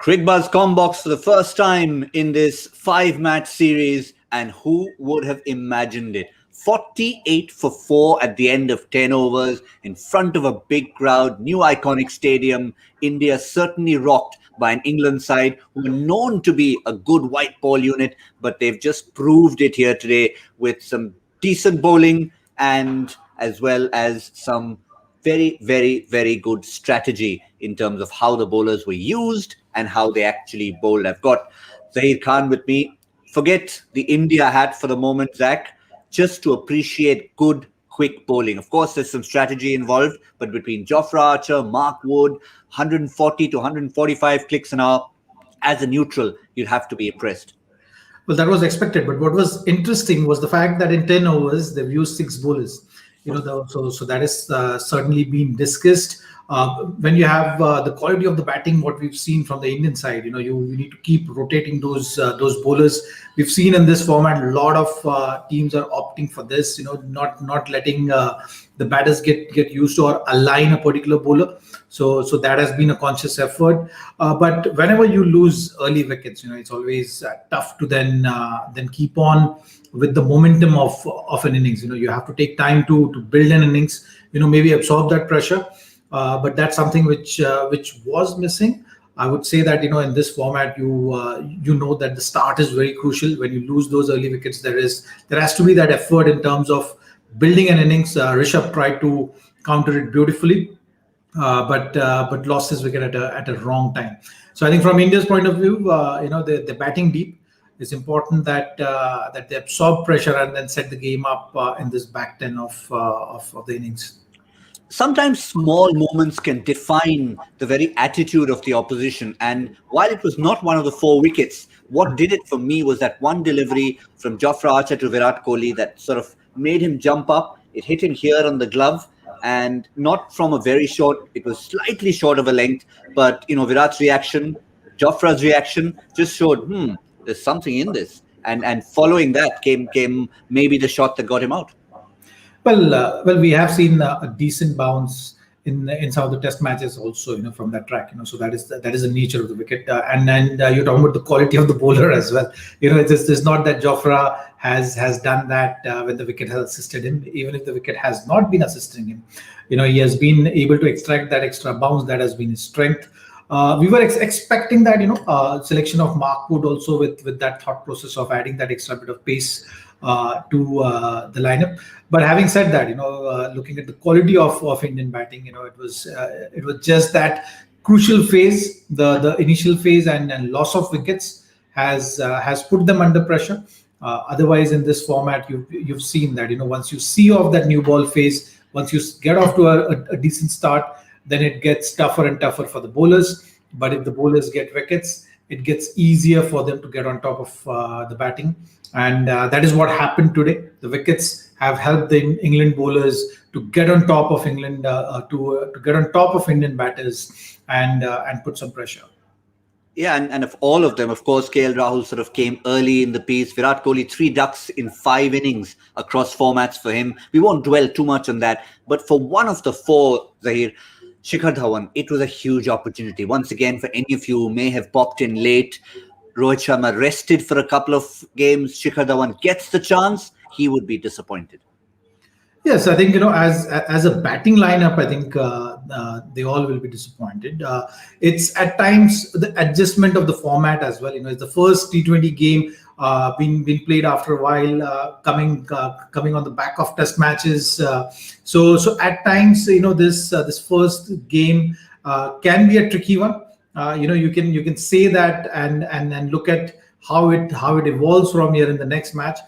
Quick Buzz Combox for the first time in this five-match series, and who would have imagined it? 48 for 4 at the end of 10 overs in front of a big crowd, new iconic stadium. India certainly rocked by an England side who are known to be a good white ball unit, but they've just proved it here today with some decent bowling and as well as some very, very, very good strategy in terms of how the bowlers were used and how they actually bowled. I've got Zahir Khan with me. Forget the India hat for the moment, Zach, just to appreciate good, quick bowling. Of course, there's some strategy involved, but between Jofra Archer, Mark Wood, 140 to 145 clicks an hour, as a neutral, you'd have to be impressed. Well, that was expected, but what was interesting was the fact that in 10 overs, they've used 6 bowlers. So that is certainly been discussed. When you have the quality of the batting, what we've seen from the Indian side, you need to keep rotating those bowlers. We've seen in this format a lot of teams are opting for this, not letting the batters get used to or align a particular bowler. So that has been a conscious effort. But whenever you lose early wickets, it's always tough to then keep on with the momentum of an innings. You have to take time to build an innings, maybe absorb that pressure. But that's something which was missing. I would say that in this format, you know that the start is very crucial. When you lose those early wickets, there has to be that effort in terms of building an innings. Rishabh tried to counter it beautifully, but lost his wicket at a wrong time. So I think from India's point of view, the batting deep. It's important that they absorb pressure and then set the game up in this back 10 of the innings. Sometimes small moments can define the very attitude of the opposition. And while it was not one of the 4 wickets, what did it for me was that one delivery from Jofra Archer to Virat Kohli that sort of made him jump up. It hit him here on the glove, and not from a very short, it was slightly short of a length. But, Virat's reaction, Jofra's reaction just showed, there's something in this. And following that came maybe the shot that got him out. Well, we have seen a decent bounce in some of the test matches also, from that track. So that is the nature of the wicket. And you're talking about the quality of the bowler as well. It's not that Jofra has done that when the wicket has assisted him. Even if the wicket has not been assisting him, he has been able to extract that extra bounce. That has been his strength. We were expecting that, selection of Mark Wood also with that thought process of adding that extra bit of pace to the lineup. But having said that, looking at the quality of Indian batting, it was just that crucial phase, the initial phase and loss of wickets has put them under pressure. Otherwise, in this format, you've seen that once you see off that new ball phase, once you get off to a decent start, then it gets tougher and tougher for the bowlers. But if the bowlers get wickets, it gets easier for them to get on top of the batting. And that is what happened today. The wickets have helped the England bowlers to get on top of England, to get on top of Indian batters and put some pressure. Yeah, and of all of them, of course, KL Rahul sort of came early in the piece. Virat Kohli, 3 ducks in 5 innings across formats for him. We won't dwell too much on that. But for one of the 4, Zahir, Shikhar Dhawan, it was a huge opportunity. Once again, for any of you who may have popped in late, Rohit Sharma rested for a couple of games. Shikhar Dhawan gets the chance. He would be disappointed. Yes, I think, as a batting lineup, I think they all will be disappointed. It's at times the adjustment of the format as well. It's the first T20 game being played after a while, coming on the back of test matches. So at times, this first game can be a tricky one. You can say that and look at how it evolves from here in the next match.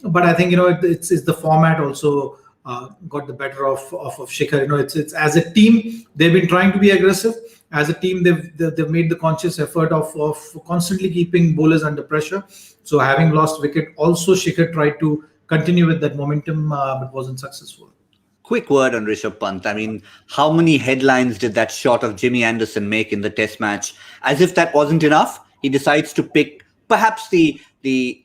But I think it's the format also got the better of Shikhar. It's as a team they've been trying to be aggressive. As a team they've made the conscious effort of constantly keeping bowlers under pressure. So having lost wicket, also Shikhar tried to continue with that momentum, but wasn't successful. Quick word on Rishabh Pant. I mean, how many headlines did that shot of Jimmy Anderson make in the test match? As if that wasn't enough, he decides to pick perhaps the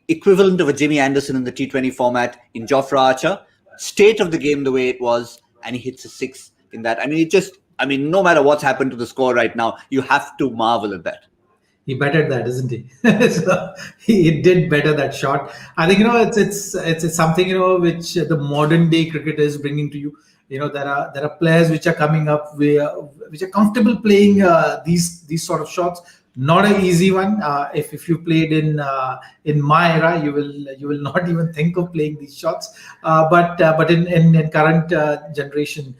equivalent of a Jimmy Anderson in the T20 format in Jofra Archer. State of the game the way it was, and he hits a 6 in that. I mean, it just I mean, no matter what's happened to the score right now, you have to marvel at that. He bettered that, isn't he? So he did better that shot. I think it's something which the modern day cricket is bringing to you. There are players which are coming up which are comfortable playing these sort of shots. Not an easy one. If you played in my era, you will not even think of playing these shots. But in current generation,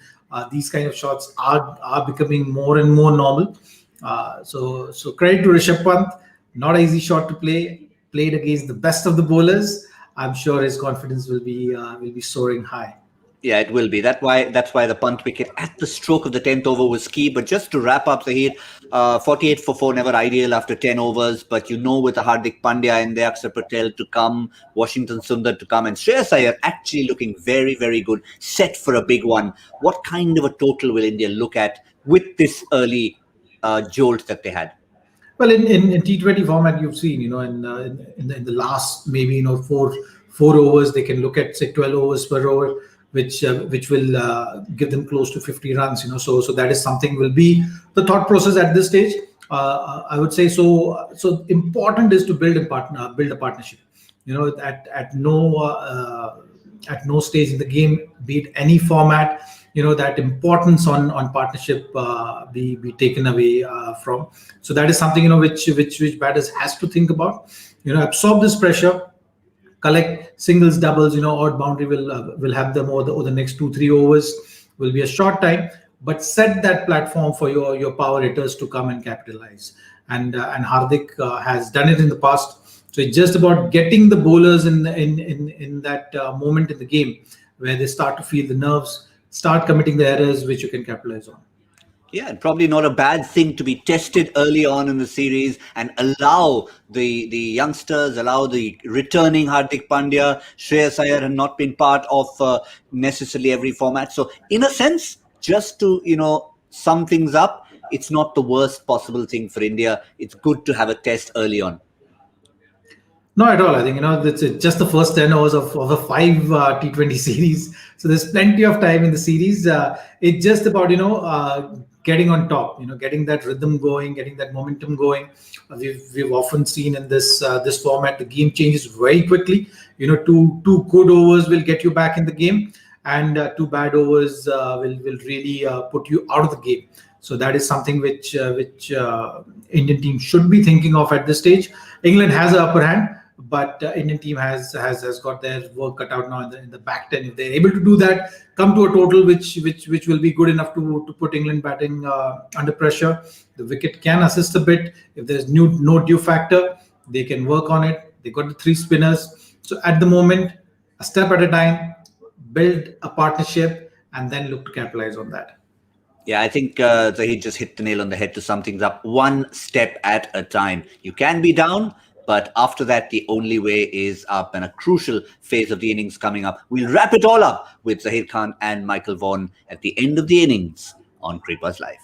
these kind of shots are becoming more and more normal. So credit to Rishabh Pant. Not an easy shot to play. Played against the best of the bowlers. I'm sure his confidence will be soaring high. Yeah, it will be. That's why the punt wicket at the stroke of the 10th over was key. But just to wrap up, Zahir, 48 for 4, never ideal after 10 overs. But with the Hardik Pandya and the Akshar Patel to come, Washington Sundar to come, and Shreyas Iyer actually looking very, very good, set for a big one. What kind of a total will India look at with this early jolt that they had? Well, in T20 format, you've seen, in the last maybe four overs, they can look at say 12 overs per over, which will give them close to 50 runs. So that is something will be the thought process at this stage. I would say so. So important is to build a partnership. At no stage in the game, be it any format, that importance on partnership be taken away from. So that is something which batters has to think about. Absorb this pressure, collect singles, doubles. Odd boundary will have them over the next 2-3 overs. Will be a short time, but set that platform for your power hitters to come and capitalize. And Hardik has done it in the past. So it's just about getting the bowlers in that moment in the game where they start to feel the nerves, start committing the errors which you can capitalize on. Yeah, and probably not a bad thing to be tested early on in the series and allow the youngsters, allow the returning Hardik Pandya, Shreyas Iyer have not been part of necessarily every format. So in a sense, just to, sum things up, it's not the worst possible thing for India. It's good to have a test early on. No, at all. I think it's just the first 10 overs of a 5 T20 series. So there's plenty of time in the series. It's just about getting on top. Getting that rhythm going, getting that momentum going. We've often seen in this format the game changes very quickly. Two good overs will get you back in the game, and 2 bad overs will really put you out of the game. So that is something which Indian team should be thinking of at this stage. England has an upper hand, but Indian team has got their work cut out now in the back 10. If they're able to do that, come to a total which will be good enough to put England batting under pressure. The wicket can assist a bit. If there's no due factor, they can work on it. They got the 3 spinners. So at the moment, a step at a time, build a partnership, and then look to capitalize on that. Yeah, I think Zahid just hit the nail on the head to sum things up. One step at a time. You can be down, but after that, the only way is up, and a crucial phase of the innings coming up. We'll wrap it all up with Zahir Khan and Michael Vaughan at the end of the innings on Creepers Live.